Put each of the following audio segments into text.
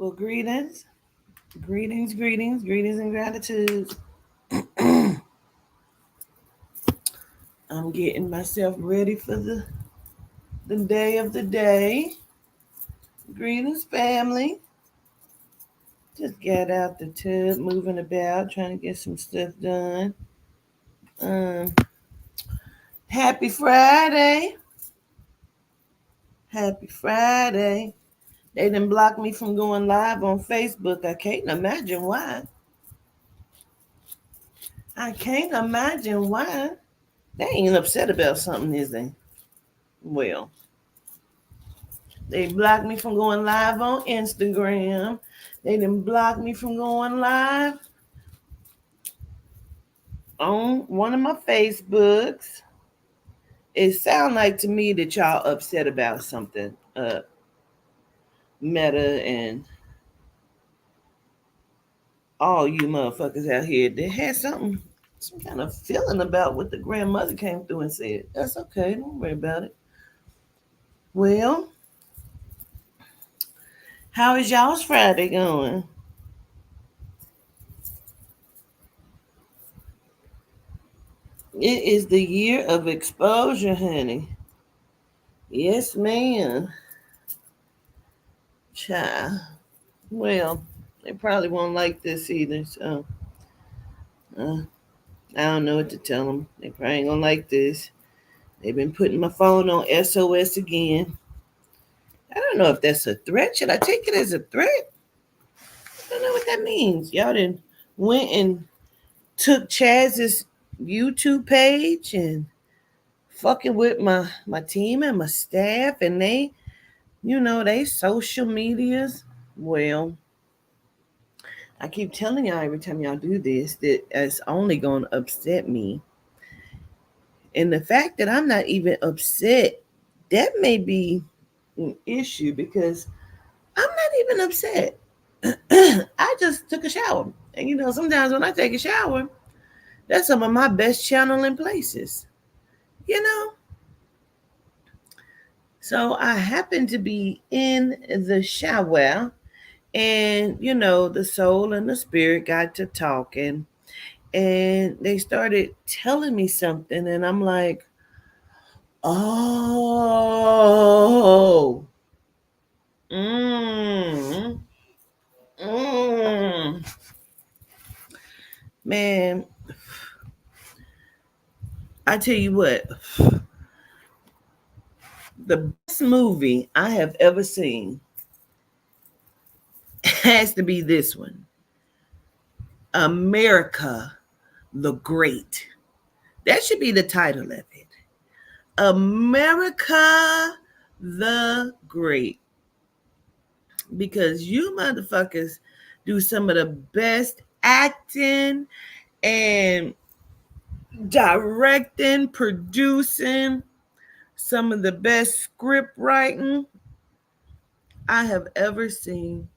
Well, greetings, and gratitude. I'm getting myself ready for the day of the day. Greetings, family. Just got out the tub, moving about, trying to get some stuff done. Um, Happy Friday. Happy Friday. They done blocked me from going live on Facebook. I can't imagine why. I can't imagine why. They ain't upset about something, is they? Well, they blocked me from going live on Instagram. They didn't block me from going live on one of my Facebooks. It sounds like to me that y'all upset about something. Meta and all you motherfuckers out here that had some kind of feeling about what the grandmother came through and said. That's okay. Don't worry about it. Well, how is y'all's Friday going? It is the year of exposure, honey. Yes, ma'am. Child. Well, they probably won't like this either, so uh, I don't know what to tell them. They probably ain't gonna like this. They've been putting my phone on SOS again. I don't know if that's a threat. Should I take it as a threat? I don't know what that means. Y'all done went and took Chaz's YouTube page and fucking with my team and my staff and they social medias. Well, I keep telling y'all every time y'all do this that it's only going to upset me. And the fact that I'm not even upset, that may be an issue because I'm not even upset. I just took a shower. And sometimes when I take a shower, that's some of my best channeling places. You know? So I happened to be in the shower and the soul and the spirit got to talking and they started telling me something and I'm like, oh, mm, mm. Man, I tell you what, the best movie I have ever seen has to be this one, America the Great. That should be the title of it. America the Great. Because you motherfuckers do some of the best acting and directing, producing, some of the best script writing I have ever seen.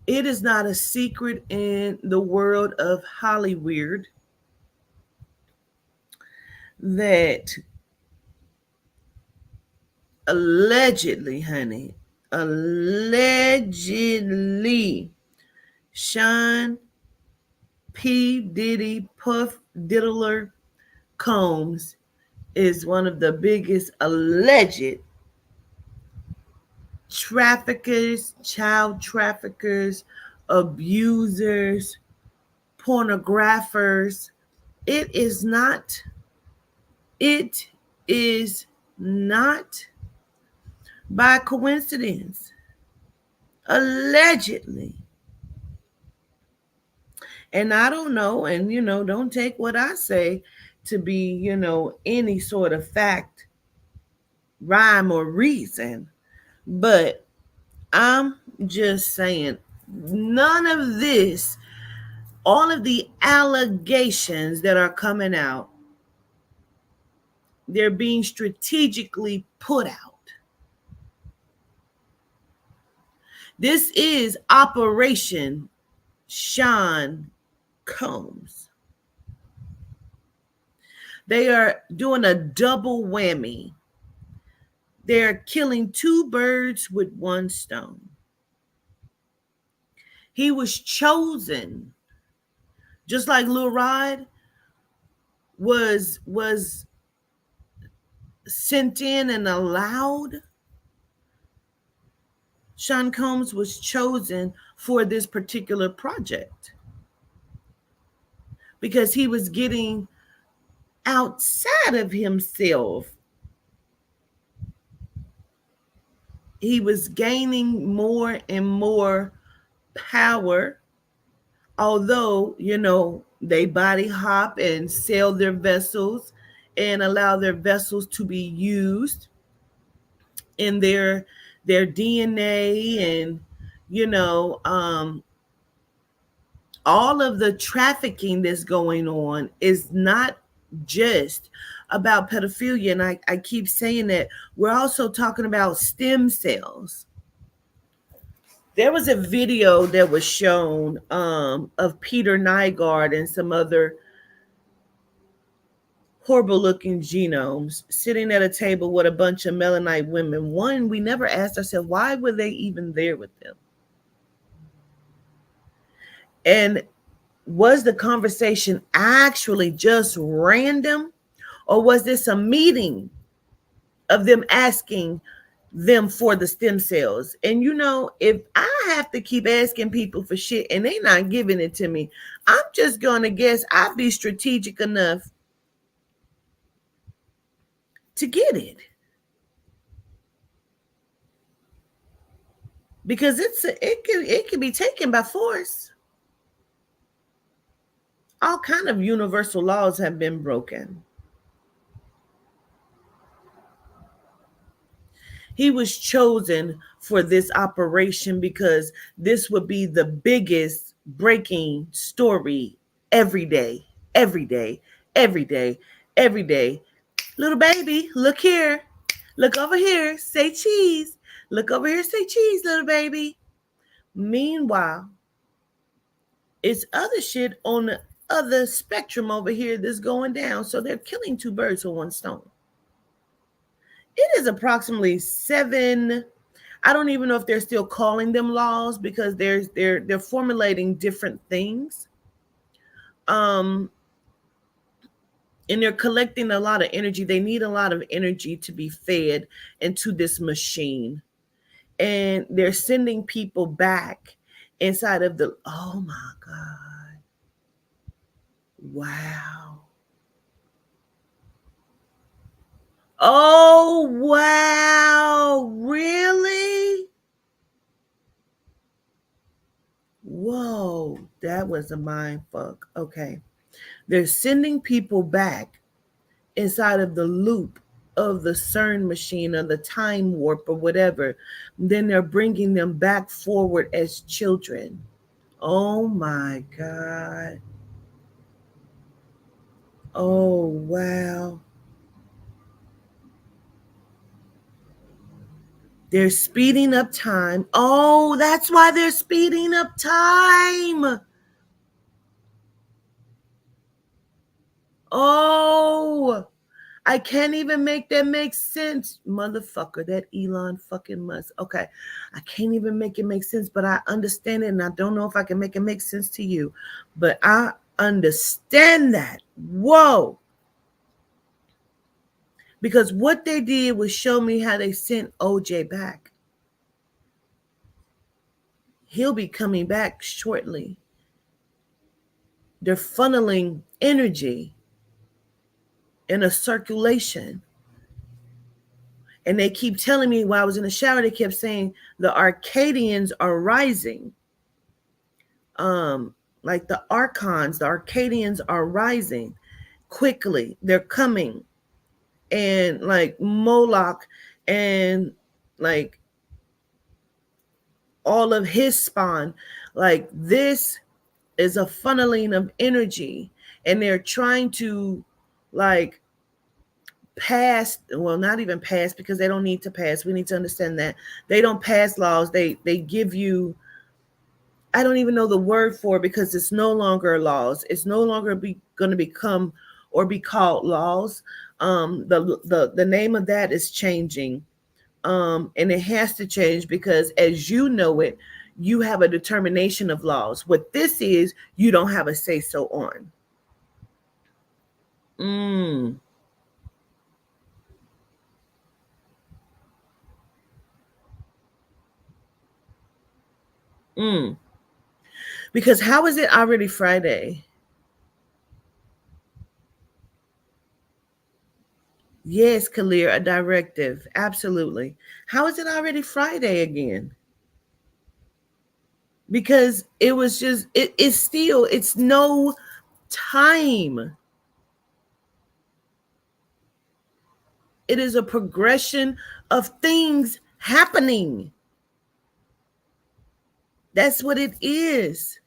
It is not a secret in the world of Hollywood that allegedly, honey, allegedly, Sean P. Diddy Puff Diddler Combs is one of the biggest alleged traffickers, child traffickers, abusers, pornographers. It is not, it is not by coincidence. Allegedly. And I don't know, and don't take what I say to be, any sort of fact, rhyme, or reason. But I'm just saying, none of this, all of the allegations that are coming out, they're being strategically put out. This is Operation Sean Combs. They are doing a double whammy. They're killing two birds with one stone. He was chosen, just like Lil Rod was sent in and allowed. Sean Combs was chosen for this particular project because he was getting outside of himself. He was gaining more and more power, although, they body hop and sell their vessels and allow their vessels to be used in their DNA, and all of the trafficking that's going on is not just about pedophilia. And I keep saying that we're also talking about stem cells. There was a video that was shown of Peter Nygaard and some other horrible looking genomes sitting at a table with a bunch of Melanite women. One, we never asked ourselves, why were they even there with them? And was the conversation actually just random, or was this a meeting of them asking them for the stem cells? And if I have to keep asking people for shit and they not giving it to me, I'm just gonna guess I'd be strategic enough to get it, because it can be taken by force. All kind of universal laws have been broken. He was chosen for this operation because this would be the biggest breaking story every day, every day, every day, every day. Little baby, look here. Look over here. Say cheese. Look over here. Say cheese, little baby. Meanwhile, it's other shit on the other spectrum over here that's going down. So they're killing two birds with one stone. It is approximately 7. I don't even know if they're still calling them laws, because they're formulating different things. And they're collecting a lot of energy. They need a lot of energy to be fed into this machine. And they're sending people back inside of the, oh my God. Wow. Oh, wow. Really? Whoa, that was a mind fuck. Okay. They're sending people back inside of the loop of the CERN machine or the time warp or whatever. Then they're bringing them back forward as children. Oh my God. Oh, wow. They're speeding up time. Oh, that's why they're speeding up time. Oh, I can't even make that make sense. Motherfucker, that Elon fucking Musk. Okay, I can't even make it make sense, but I understand it, and I don't know if I can make it make sense to you, but I understand that. Whoa. Because what they did was show me how they sent OJ back. He'll be coming back shortly. They're funneling energy in a circulation. And they keep telling me while I was in the shower, they kept saying the Arcadians are rising. Like the Archons, the Arcadians are rising quickly. They're coming. And like Moloch and like all of his spawn, like this is a funneling of energy. And they're trying to like pass, well, not even pass, because they don't need to pass. We need to understand that they don't pass laws. They give you, I don't even know the word for it, because it's no longer laws. It's no longer going to become or be called laws. The name of that is changing. And it has to change, because as you know it, you have a determination of laws. What this is, you don't have a say so on. Mm, mm. Because how is it already Friday? Yes, Kalir, a directive. Absolutely. How is it already Friday again? Because it was just, it's still, it's no time. It is a progression of things happening. That's what it is.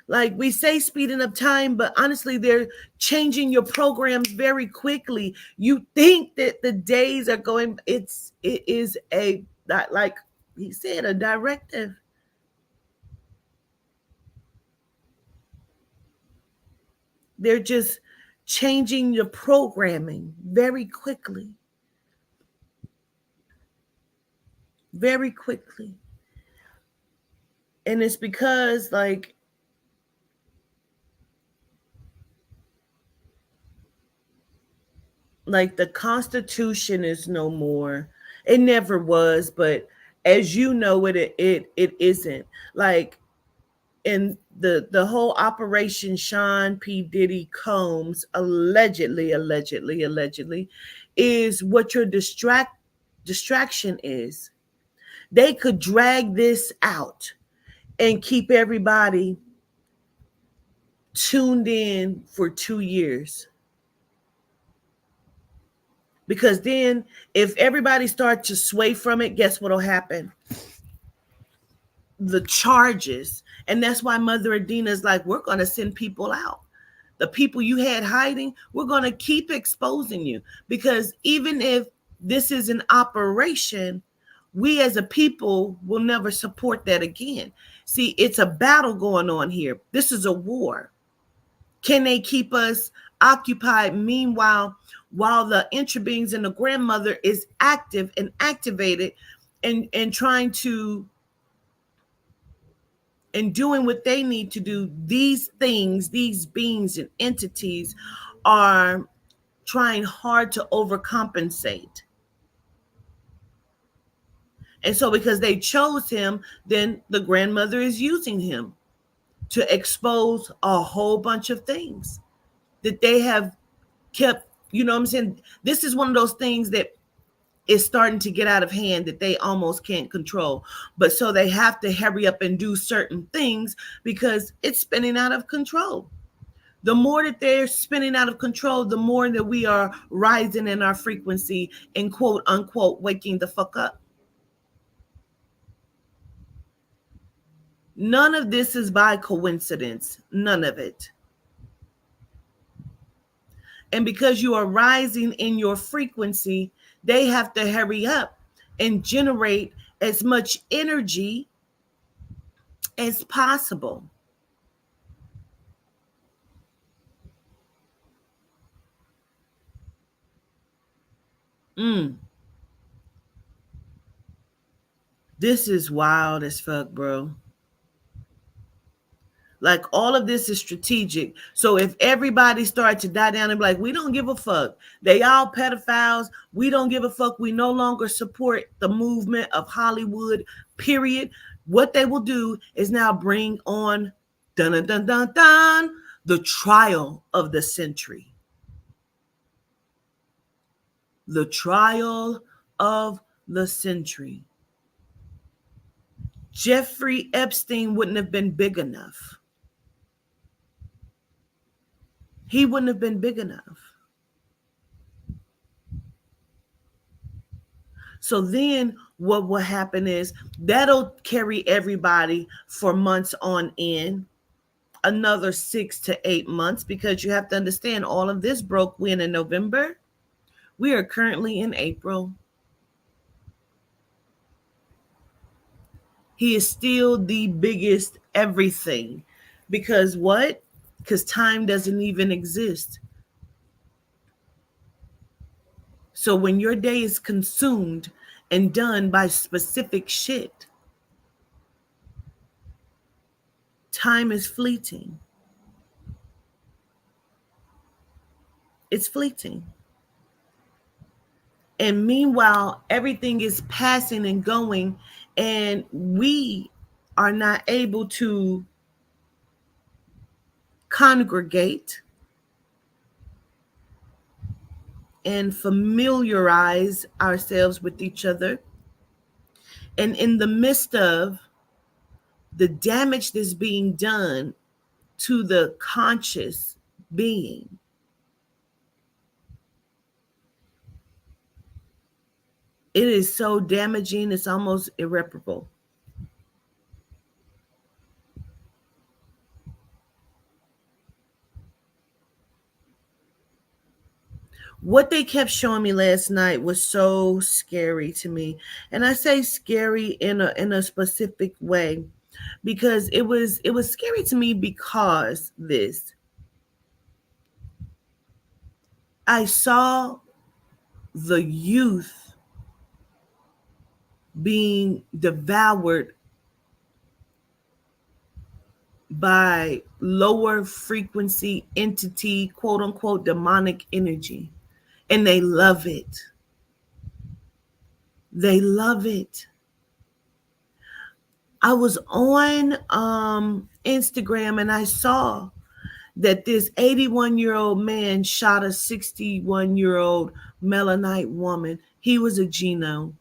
Like we say, speeding up time, but honestly, they're changing your programs very quickly. You think that the days are going, it is a, like he said, a directive. They're just changing your programming very quickly, very quickly. And it's because like the Constitution is no more. It never was, but as you know it isn't. Like in the whole Operation Sean P. Diddy Combs allegedly is what your distraction is. They could drag this out and keep everybody tuned in for 2 years. Because then if everybody starts to sway from it, guess what'll happen? The charges. And that's why Mother Adina is like, we're going to send people out. The people you had hiding, we're going to keep exposing you. Because even if this is an operation, we as a people will never support that again. See, it's a battle going on here. This is a war. Can they keep us occupied? Meanwhile, while the intrabeings and the grandmother is active and activated and trying to and doing what they need to do, these things, these beings and entities are trying hard to overcompensate. And so because they chose him, then the grandmother is using him to expose a whole bunch of things that they have kept, you know what I'm saying? This is one of those things that is starting to get out of hand that they almost can't control. But so they have to hurry up and do certain things because it's spinning out of control. The more that they're spinning out of control, the more that we are rising in our frequency and quote unquote waking the fuck up. None of this is by coincidence. None of it. And because you are rising in your frequency, they have to hurry up and generate as much energy as possible. Mm, this is wild as fuck, bro. Like all of this is strategic. So if everybody started to die down and be like, we don't give a fuck. They all pedophiles. We don't give a fuck. We no longer support the movement of Hollywood, period. What they will do is now bring on dun dun dun dun dun the trial of the century. The trial of the century. Jeffrey Epstein wouldn't have been big enough. He wouldn't have been big enough. So then what will happen is that'll carry everybody for months on end, another 6 to 8 months, because you have to understand all of this broke when in November. We are currently in April. He is still the biggest everything. Because what? Because time doesn't even exist. So when your day is consumed and done by specific shit, Time is fleeting. It's fleeting. And meanwhile, everything is passing and going, and we are not able to congregate and familiarize ourselves with each other. And in the midst of the damage that's being done to the conscious being, it is so damaging, it's almost irreparable. What they kept showing me last night was so scary to me. And I say scary in a specific way because it was scary to me because this. I saw the youth being devoured by lower frequency entity, quote unquote, demonic energy. And they love it. They love it. I was on Instagram and I saw that this 81-year-old man shot a 61-year-old Melanite woman. He was a genome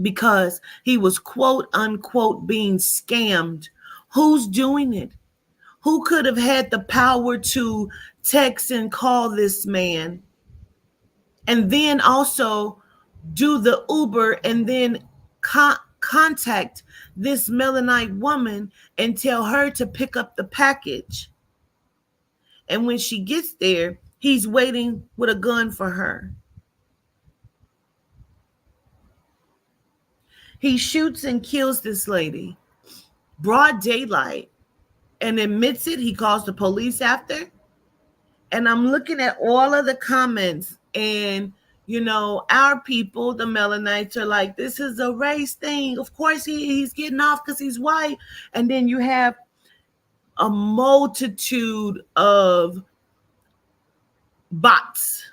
because he was quote unquote being scammed. Who's doing it? Who could have had the power to text and call this man and then also do the Uber and then contact this Melanite woman and tell her to pick up the package? And when she gets there, he's waiting with a gun for her. He shoots and kills this lady, broad daylight, and admits it. He calls the police after. And I'm looking at all of the comments, and our people, the Melanites, are like, this is a race thing. Of course he's getting off because he's white. And then you have a multitude of bots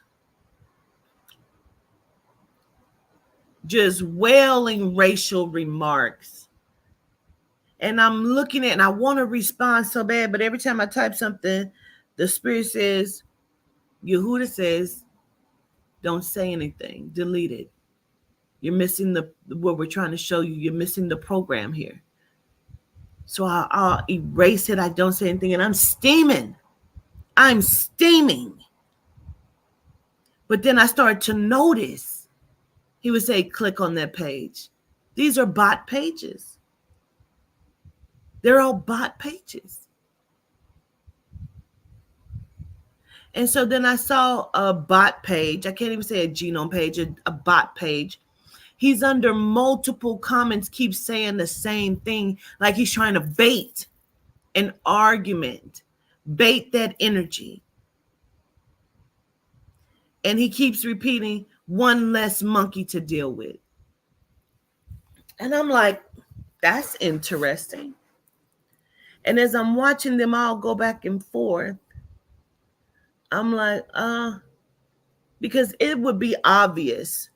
just wailing racial remarks. And I'm looking at, and I want to respond so bad, but every time I type something, the spirit says, Yehuda says, don't say anything, delete it. You're missing what we're trying to show you. You're missing the program here. So I'll erase it. I don't say anything, and I'm steaming. I'm steaming. But then I started to notice. He would say, click on that page. These are bot pages. They're all bot pages. And so then I saw a bot page. I can't even say a genome page, a bot page. He's under multiple comments, keeps saying the same thing, like he's trying to bait an argument, bait that energy. And he keeps repeating, one less monkey to deal with. And I'm like, that's interesting. And as I'm watching them all go back and forth, I'm like, because it would be obvious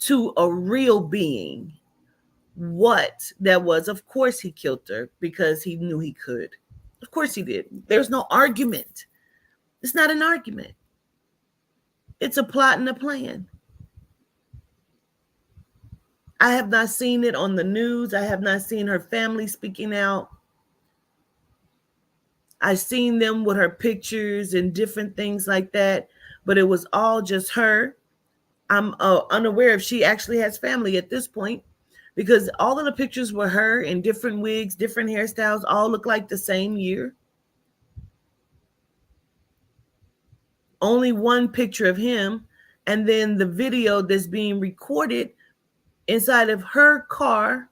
to a real being what that was. Of course he killed her because he knew he could. Of course he did. There's no argument. It's not an argument. It's a plot and a plan. I have not seen it on the news. I have not seen her family speaking out. I've seen them with her pictures and different things like that, but it was all just her. I'm unaware if she actually has family at this point, because all of the pictures were her in different wigs, different hairstyles, all look like the same year. Only one picture of him, and then the video that's being recorded inside of her car,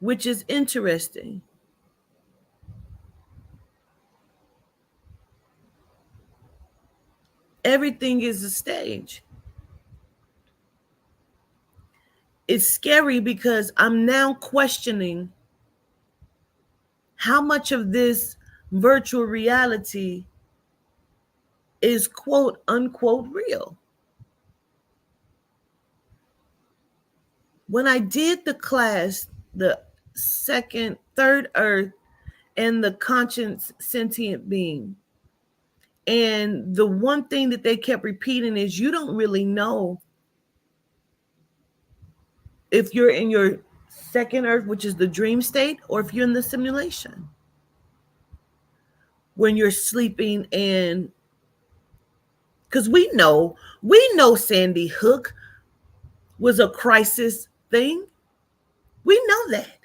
which is interesting. Everything is a stage. It's scary because I'm now questioning how much of this virtual reality is quote unquote real. When I did the class, the third earth, and the conscious sentient being, and the one thing that they kept repeating is you don't really know if you're in your second earth, which is the dream state, or if you're in the simulation. When you're sleeping, and because we know Sandy Hook was a crisis thing. We know that.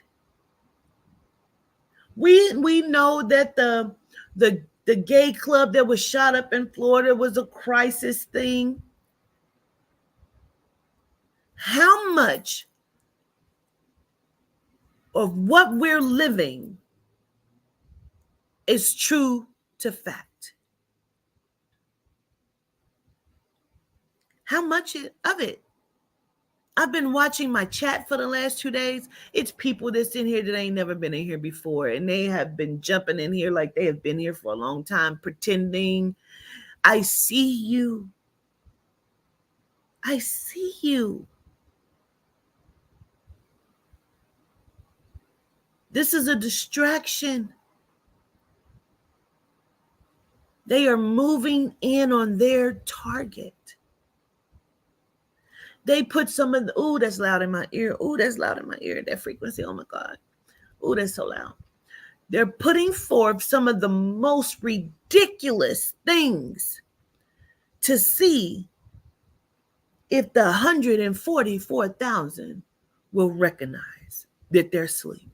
We know that the gay club that was shot up in Florida was a crisis thing. How much of what we're living is true to fact? How much of it? I've been watching my chat for the last 2 days. It's people that's in here that ain't never been in here before. And they have been jumping in here like they have been here for a long time, pretending. I see you. I see you. This is a distraction. They are moving in on their target. They put some of the, ooh, that's loud in my ear. Ooh, that's loud in my ear. That frequency, oh my God. Ooh, that's so loud. They're putting forth some of the most ridiculous things to see if the 144,000 will recognize that they're asleep.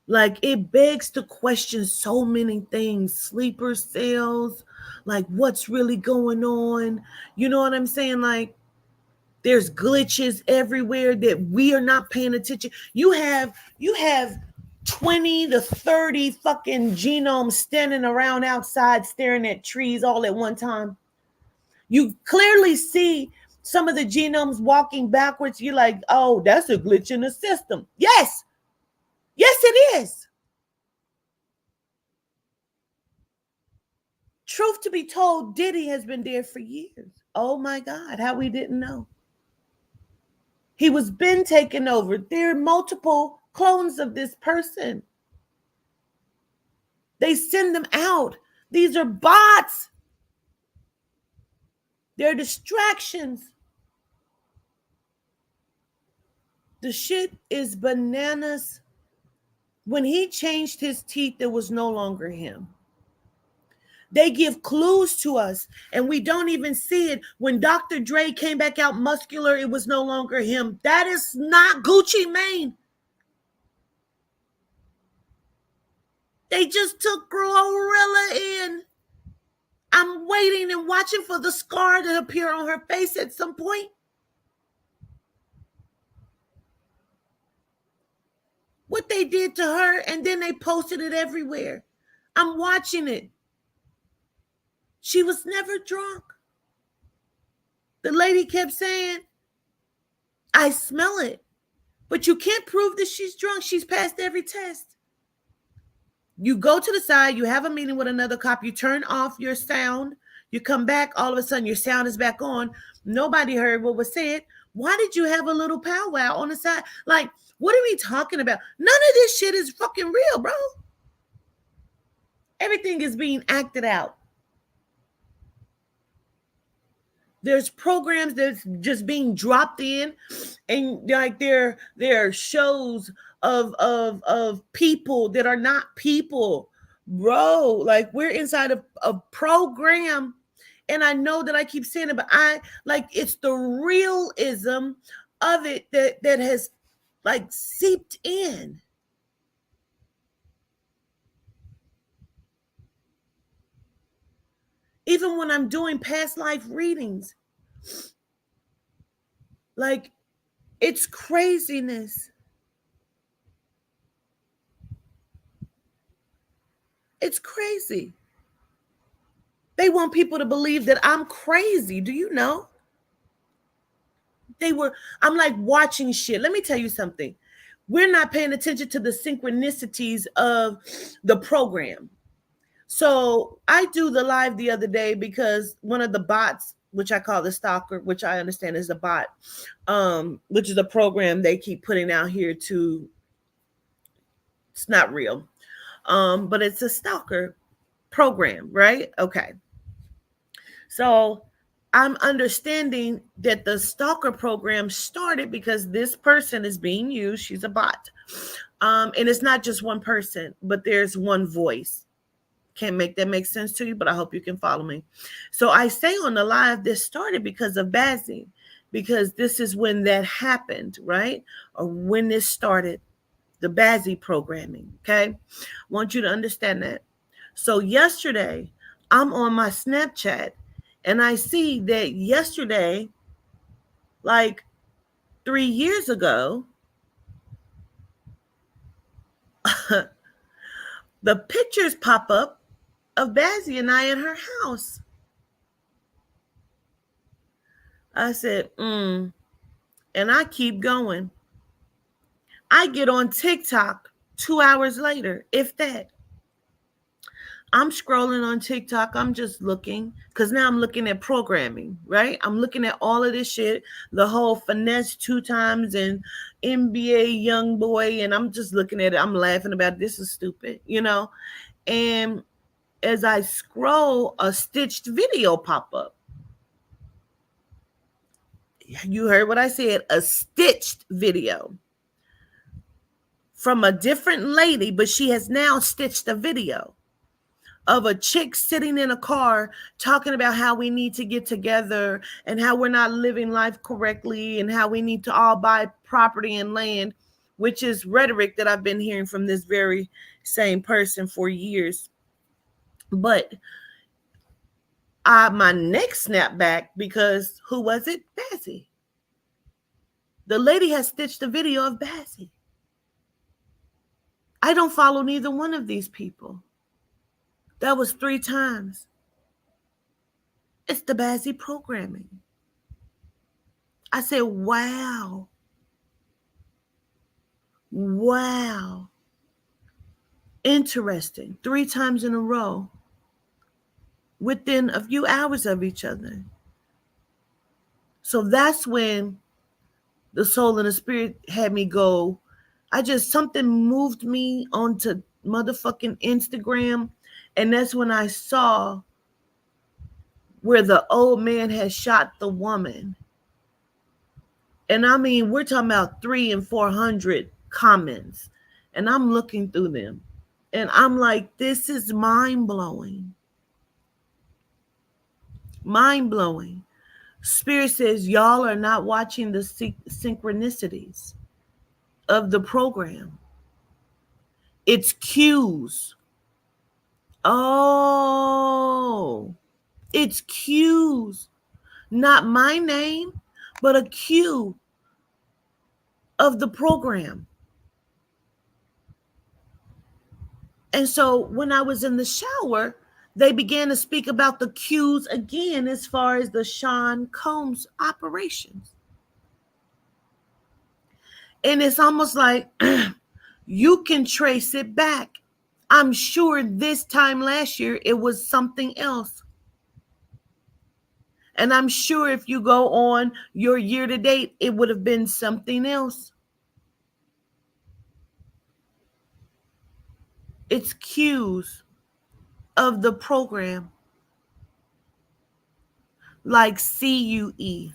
Like, it begs to question so many things. Sleeper cells, like what's really going on? You know what I'm saying? Like, there's glitches everywhere that we are not paying attention. You have 20 to 30 fucking genomes standing around outside staring at trees all at one time. You clearly see some of the genomes walking backwards. You're like, oh, that's a glitch in the system. Yes. Yes, it is. Truth to be told, Diddy has been there for years. Oh my God, how we didn't know. He was been taken over. There are multiple clones of this person. They send them out. These are bots. They're distractions. The shit is bananas. When he changed his teeth, it was no longer him. They give clues to us and we don't even see it. When Dr. Dre came back out muscular, it was no longer him. That is not Gucci Mane. They just took Glorilla in. I'm waiting and watching for the scar to appear on her face at some point. What they did to her, and then they posted it everywhere. I'm watching it. She was never drunk. The lady kept saying, I smell it. But you can't prove that she's drunk. She's passed every test. You go to the side, you have a meeting with another cop, you turn off your sound, you come back, all of a sudden your sound is back on. Nobody heard what was said. Why did you have a little powwow on the side? Like, what are we talking about? None of this shit is fucking real, bro. Everything is being acted out. There's programs that's just being dropped in, and like there are shows of people that are not people, bro. Like, we're inside of a program, and I know that I keep saying it, but I like, it's the realism of it that has like seeped in. Even when I'm doing past life readings, like, it's craziness. It's crazy. They want people to believe that I'm crazy. Do you know? I'm like watching shit. Let me tell you something. We're not paying attention to the synchronicities of the program. So I do the live the other day because one of the bots, which I call the stalker, which I understand is a bot, which is a program they keep putting out here to, it's not real, but it's a stalker program, right? Okay. So I'm understanding that the stalker program started because this person is being used. She's a bot. And it's not just one person, but there's one voice. Can't make that make sense to you, but I hope you can follow me. So I say on the live, this started because of Bazzi, because this is when that happened, right? Or when this started, the Bazzi programming, okay? I want you to understand that. So yesterday, I'm on my Snapchat, and I see that yesterday, like 3 years ago, the pictures pop up of Bazzi and I at her house. I said, and I keep going. I get on TikTok 2 hours later, if that. I'm scrolling on TikTok. I'm just looking because now I'm looking at programming, right? I'm looking at all of this shit, the whole finesse 2 times and NBA young boy, and I'm just looking at it. I'm laughing about it. This is stupid, you know? And as I scroll, a stitched video pop up. You heard what I said, a stitched video from a different lady, but she has now stitched a video of a chick sitting in a car talking about how we need to get together and how we're not living life correctly and how we need to all buy property and land, which is rhetoric that I've been hearing from this very same person for years. But my neck snapped back because who was it? Bazzi. The lady has stitched a video of Bazzi. I don't follow neither one of these people. That was 3 times. It's the Bazzi programming. I said, wow. Wow. Interesting. 3 times in a row within a few hours of each other. So that's when the soul and the spirit had me go. Something moved me onto motherfucking Instagram. And that's when I saw where the old man had shot the woman. And I mean, we're talking about 300 and 400 comments. And I'm looking through them. And I'm like, this is mind-blowing. Mind-blowing. Spirit says, y'all are not watching the synchronicities of the program. It's cues. Oh, it's cues. Not my name, but a cue of the program. And so when I was in the shower, they began to speak about the cues again as far as the Sean Combs operations. And it's almost like you can trace it back. I'm sure this time last year it was something else. And I'm sure if you go on your year to date, it would have been something else. It's cues of the program. Like CUE.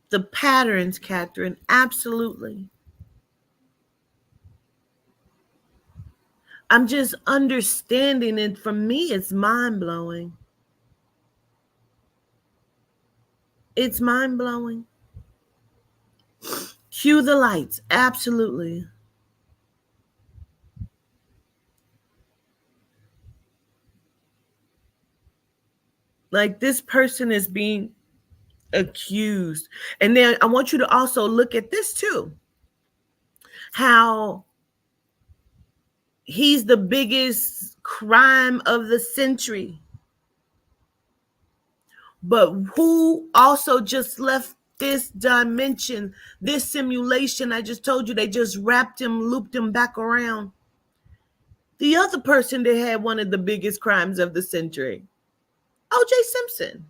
The patterns, Catherine, absolutely. I'm just understanding it. For me, it's mind-blowing. It's mind-blowing. Cue the lights, absolutely. Like this person is being accused. And then I want you to also look at this too. How He's the biggest crime of the century. But who also just left this dimension, this simulation? I just told you they just wrapped him, looped him back around. The other person that had one of the biggest crimes of the century, O.J. Simpson.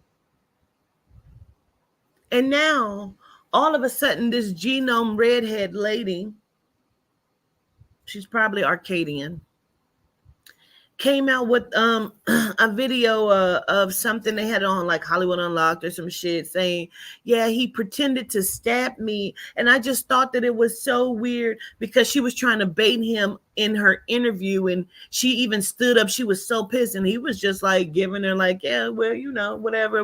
And now, all of a sudden, this genome redhead lady, she's probably Arcadian, came out with a video of something they had on like Hollywood Unlocked or some shit saying, yeah, he pretended to stab me. And I just thought that it was so weird because she was trying to bait him in her interview, and she even stood up. She was so pissed, and he was just like giving her like, yeah, well, you know, whatever,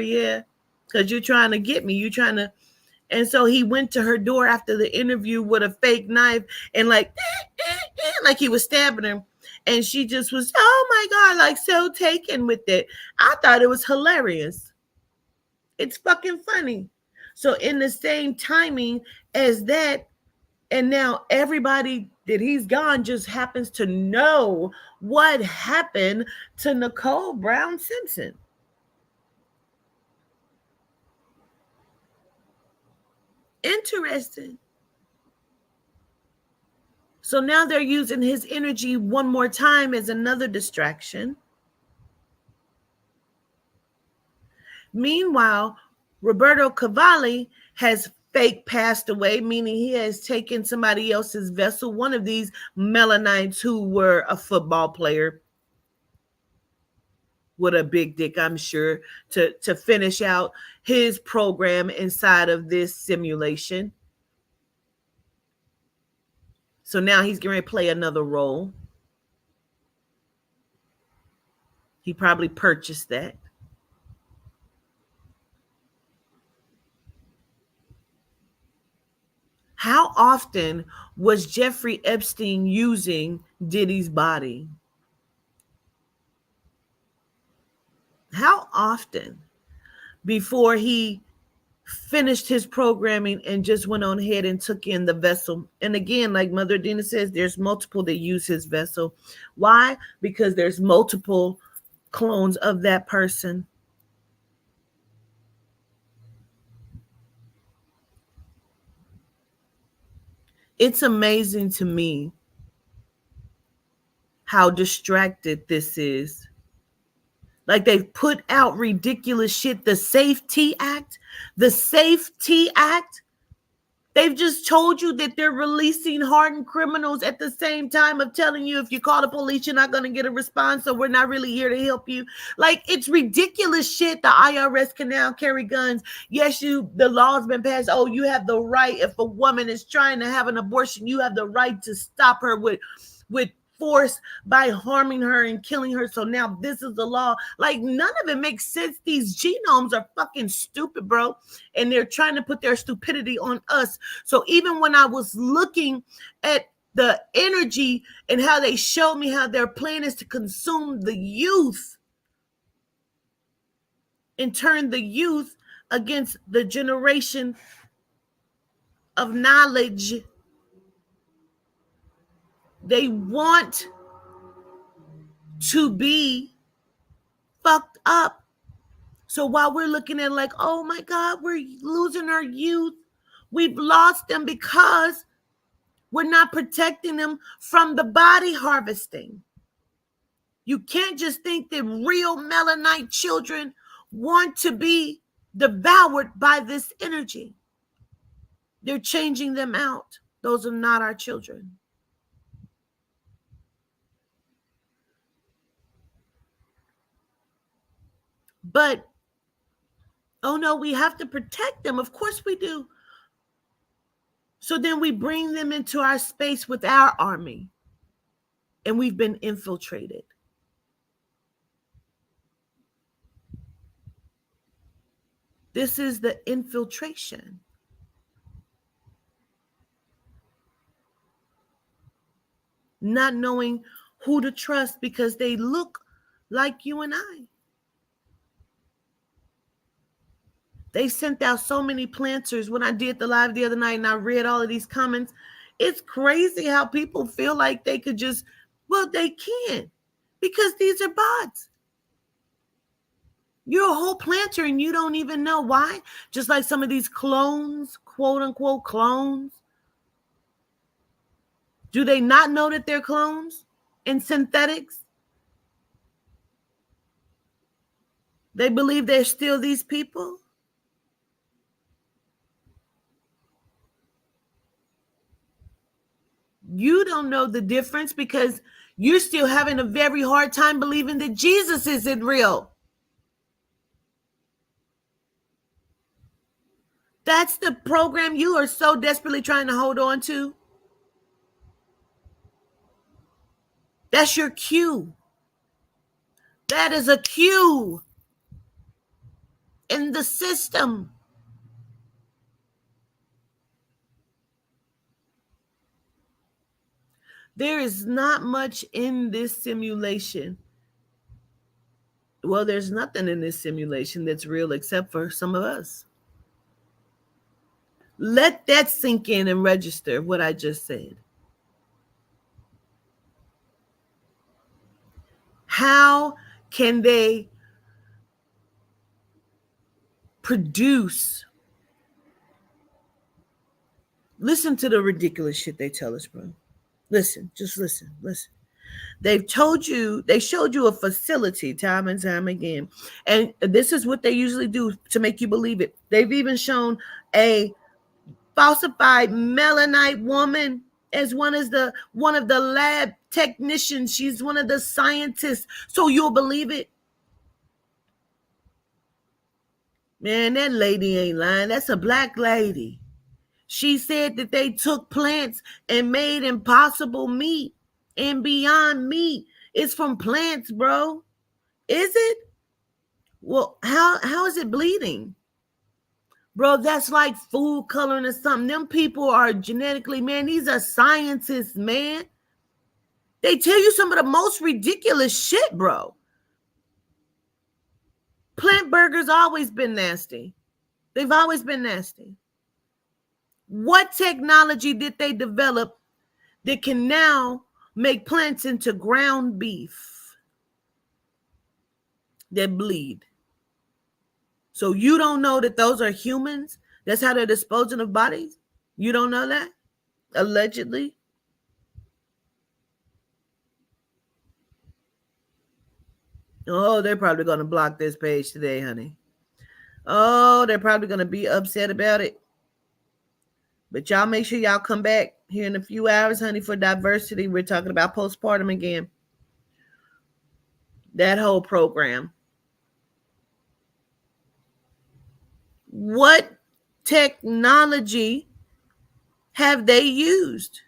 yeah, because you're trying to get me, you're trying to. And so he went to her door after the interview with a fake knife and like he was stabbing her. And she just was, oh my God, like so taken with it. I thought it was hilarious. It's fucking funny. So in the same timing as that, and now everybody that he's gone just happens to know what happened to Nicole Brown Simpson. Interesting. So now they're using his energy one more time as another distraction. Meanwhile, Roberto Cavalli has fake passed away, meaning he has taken somebody else's vessel, one of these Melanites who were a football player with a big dick, I'm sure, to finish out his program inside of this simulation. So now he's going to play another role. He probably purchased that. How often was Jeffrey Epstein using Diddy's body? How often before he finished his programming and just went on ahead and took in the vessel? And again, like Mother Dina says, there's multiple that use his vessel. Why? Because there's multiple clones of that person. It's amazing to me how distracted this is. Like they put out ridiculous shit. The Safety Act. They've just told you that they're releasing hardened criminals at the same time of telling you if you call the police, you're not going to get a response, so we're not really here to help you. Like, it's ridiculous shit. The IRS can now carry guns. Yes, the law's been passed. Oh, you have the right. If a woman is trying to have an abortion, you have the right to stop her with force by harming her and killing her. So now this is the law. Like, none of it makes sense. These genomes are fucking stupid, bro. And they're trying to put their stupidity on us. So even when I was looking at the energy and how they showed me how their plan is to consume the youth and turn the youth against the generation of knowledge, they want to be fucked up. So while we're looking at like, oh my God, we're losing our youth, we've lost them because we're not protecting them from the body harvesting. You can't just think that real melanite children want to be devoured by this energy. They're changing them out. Those are not our children. But, oh no, we have to protect them. Of course we do. So then we bring them into our space with our army. And we've been infiltrated. This is the infiltration. Not knowing who to trust because they look like you and I. They sent out so many planters when I did the live the other night and I read all of these comments. It's crazy how people feel like they could just, well, they can't because these are bots. You're a whole planter and you don't even know why. Just like some of these clones, quote unquote clones. Do they not know that they're clones and synthetics? They believe they're still these people. You don't know the difference because you're still having a very hard time believing that Jesus isn't real. That's the program you are so desperately trying to hold on to. That's your cue. That is a cue in the system. There is not much in this simulation. Well, there's nothing in this simulation that's real except for some of us. Let that sink in and register what I just said. How can they produce? Listen to the ridiculous shit they tell us, bro. Listen, just listen. They showed you a facility time and time again. And this is what they usually do to make you believe it. They've even shown a falsified Melanite woman as one of the lab technicians. She's one of the scientists. So you'll believe it. Man, that lady ain't lying. That's a black lady. She said that they took plants and made impossible meat and beyond meat. It's from plants, bro. Is it? Well, how is it bleeding? Bro, that's like food coloring or something. Them people are genetically, man, these are scientists, man. They tell you some of the most ridiculous shit, bro. Plant burgers always been nasty. They've always been nasty. What technology did they develop that can now make plants into ground beef that bleed? So you don't know that those are humans? That's how they're disposing of bodies? You don't know that? Allegedly? Oh, they're probably going to block this page today, honey. Oh, they're probably going to be upset about it. But y'all make sure y'all come back here in a few hours, honey, for diversity. We're talking about postpartum again. That whole program. What technology have they used?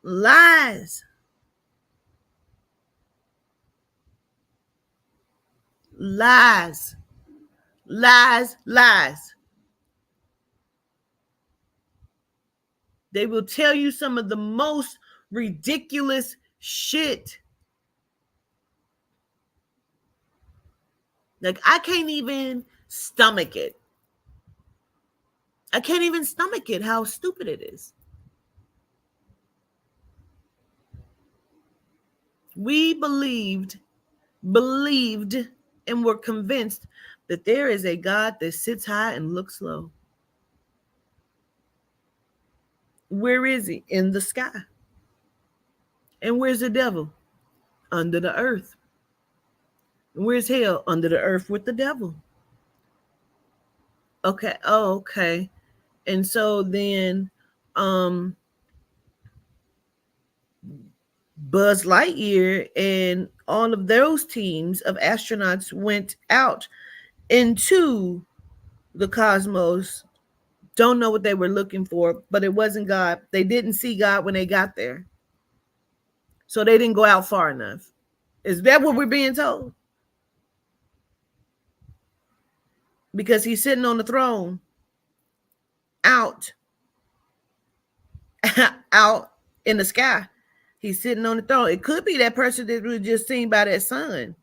Lies. Lies. Lies. Lies. They will tell you some of the most ridiculous shit. Like, I can't even stomach it. I can't even stomach it, how stupid it is. We believed, and were convinced that there is a God that sits high and looks low. Where is he? In the sky. And where's the devil? Under the earth. And where's hell? Under the earth with the devil. Okay. Oh, okay. And so then Buzz Lightyear and all of those teams of astronauts went out into the cosmos. Don't know what they were looking for, but it wasn't God. They didn't see God when they got there. So they didn't go out far enough. Is that what we're being told? Because he's sitting on the throne out out in the sky. He's sitting on the throne. It could be that person that was just seen by that sun.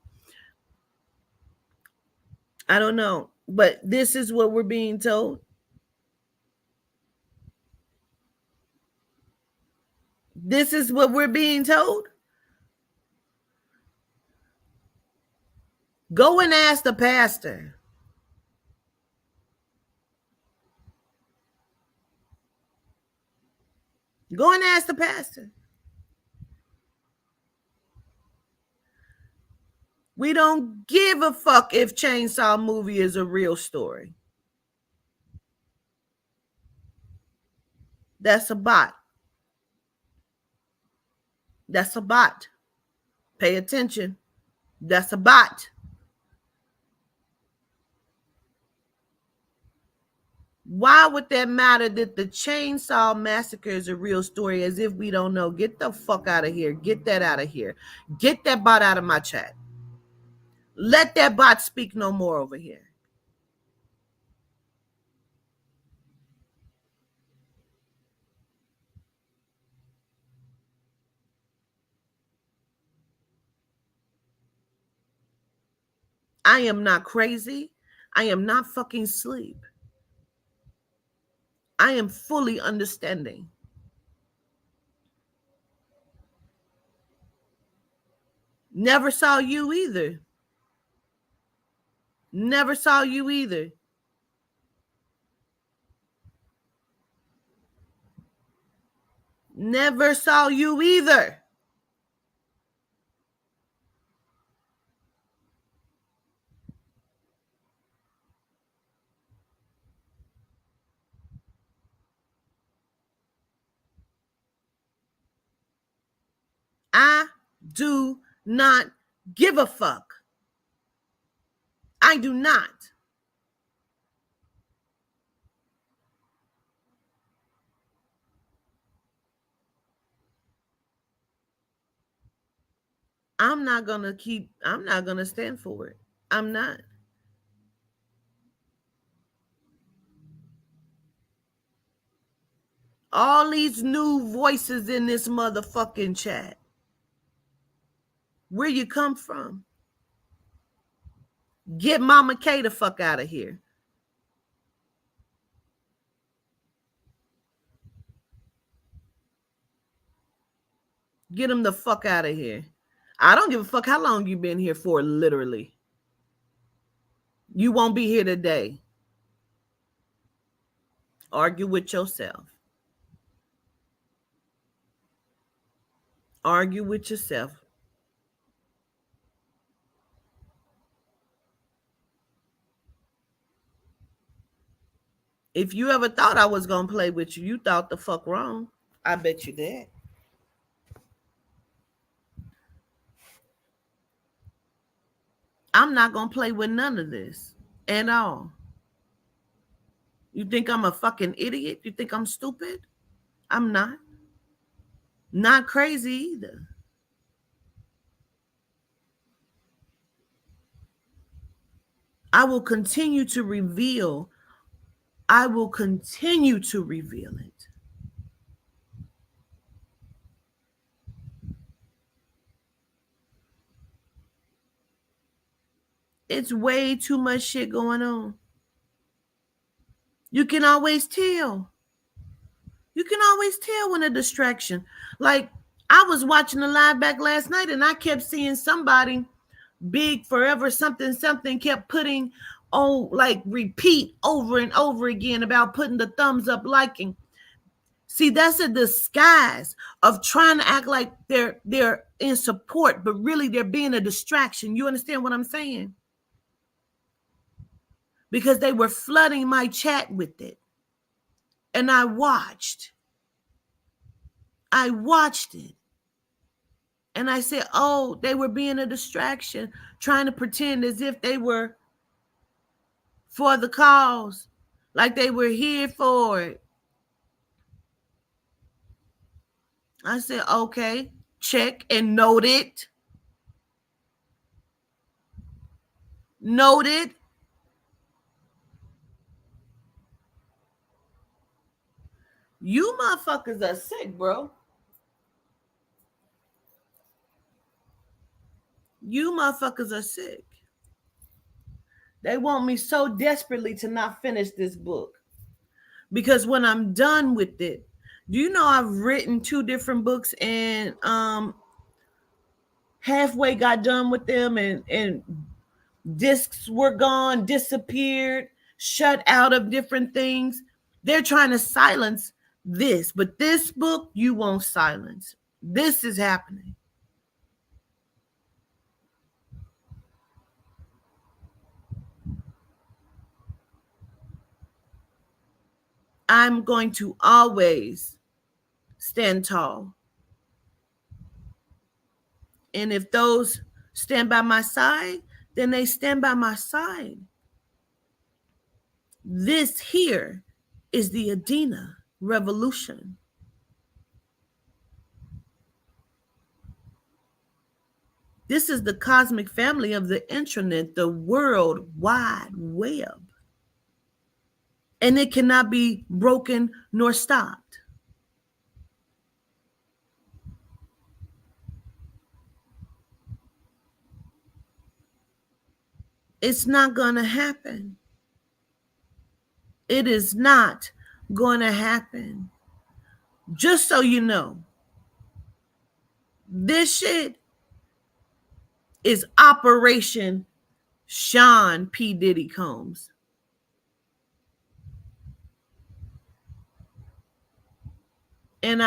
I don't know. But this is what we're being told. This is what we're being told. Go and ask the pastor. Go and ask the pastor. We don't give a fuck if Chainsaw Movie is a real story. That's a bot. That's a bot. Pay attention. That's a bot. Why would that matter that the Chainsaw Massacre is a real story as if we don't know? Get the fuck out of here. Get that out of here. Get that bot out of my chat. Let that bot speak no more over here. I am not crazy. I am not fucking sleep. I am fully understanding. Never saw you either. Never saw you either. Never saw you either. I do not give a fuck. I do not. I'm not going to stand for it. I'm not. All these new voices in this motherfucking chat. Where you come from? Get Mama K the fuck out of here. Get him the fuck out of here. I don't give a fuck how long you've been here for, literally. You won't be here today. Argue with yourself. Argue with yourself. If you ever thought I was going to play with you, you thought the fuck wrong. I bet you did. I'm not going to play with none of this at all. You think I'm a fucking idiot? You think I'm stupid? I'm not. Not crazy either. I will continue to reveal. I will continue to reveal it. It's way too much shit going on. You can always tell. You can always tell when a distraction. Like, I was watching the live back last night and I kept seeing somebody big forever something kept putting on, like, repeat over and over again about putting the thumbs up, liking. See, that's a disguise of trying to act like they're in support, but really they're being a distraction. You understand what I'm saying? Because they were flooding my chat with it. And I watched it. And I said, oh, they were being a distraction, trying to pretend as if they were for the cause, like they were here for it. I said, okay, check and note it. Noted. You motherfuckers are sick, bro. You motherfuckers are sick. They want me so desperately to not finish this book. Because when I'm done with it, do you know I've written two different books and halfway got done with them and discs were gone, disappeared, shut out of different things. They're trying to silence this, but this book you won't silence. This is happening. I'm going to always stand tall. And if those stand by my side, then they stand by my side. This here is the Adena revolution. This is the cosmic family of the intranet, the World Wide Web. And it cannot be broken nor stopped. It's not going to happen. It is not going to happen. Just so you know, this shit is Operation Sean P. Diddy Combs. And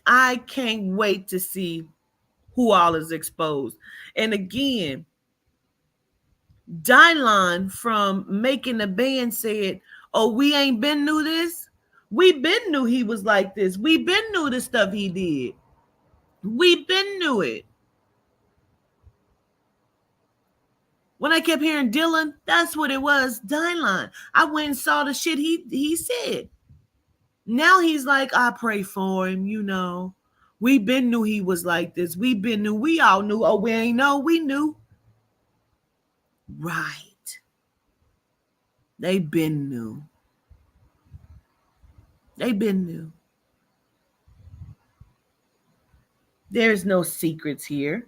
I can't wait to see who all is exposed. And again, Dylon from Making the Band said, "Oh, we ain't been knew this. We been knew he was like this. We been knew the stuff he did. We been knew it." When I kept hearing Dylan, that's what it was, Dylon. I went and saw the shit he said. Now he's like, I pray for him, you know. We been knew he was like this. We been knew. We all knew. Oh, we ain't know. We knew. Right. They been new. They been new. There's no secrets here.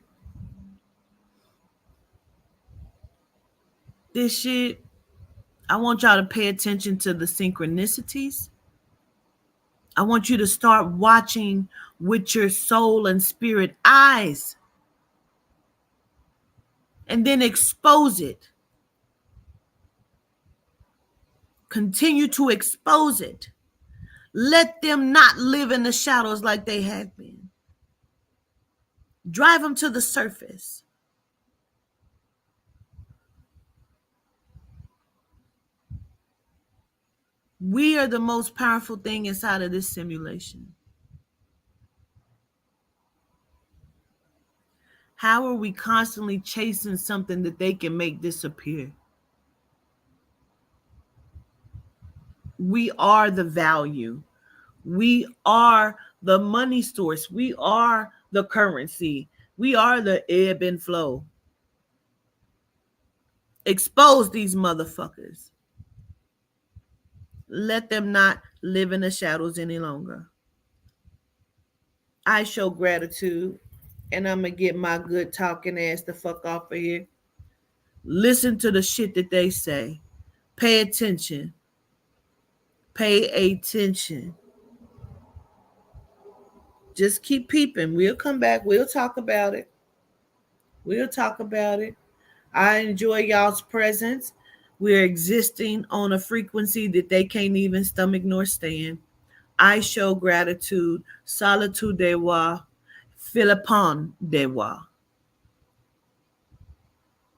This shit, I want y'all to pay attention to the synchronicities. I want you to start watching with your soul and spirit eyes. And then expose it. Continue to expose it. Let them not live in the shadows like they have been. Drive them to the surface. We are the most powerful thing inside of this simulation. How are we constantly chasing something that they can make disappear? We are the value. We are the money source. We are the currency. We are the ebb and flow. Expose these motherfuckers. Let them not live in the shadows any longer. I show gratitude, and I'm going to get my good talking ass the fuck off of here. Listen to the shit that they say. Pay attention. Pay attention. Just keep peeping. We'll come back. We'll talk about it. We'll talk about it. I enjoy y'all's presence. We're existing on a frequency that they can't even stomach nor stand. I show gratitude. Solitude de wa. Philippon de wa.